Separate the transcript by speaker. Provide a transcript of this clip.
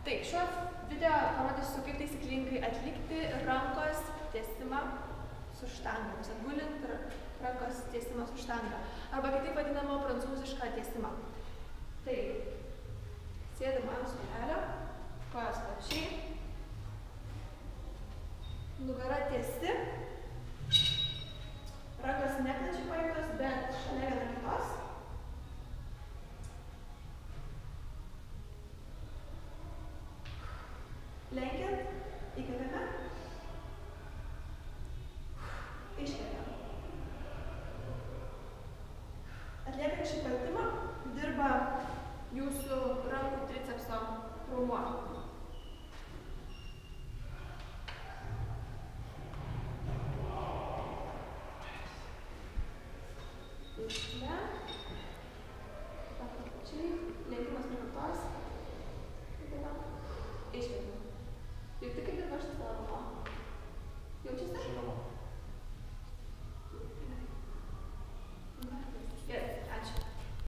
Speaker 1: Taip, šiuo video parodysiu, kaip taisyklingai atlikti rankos tiesimą su štanga. Gulint rankos tiesimą su štanga. Arba kitaip vadinamo prancūzišką tiesimą. Tai sėdim ant suolelio, kojos plačiai, nugara tiesi, rankos neplačiai paimtos, bet šalia viena kitos. Lenkiant, įkeliame, iškeliame. Atliekant šį pratimą dirba jūsų rankų tricepso raumuo.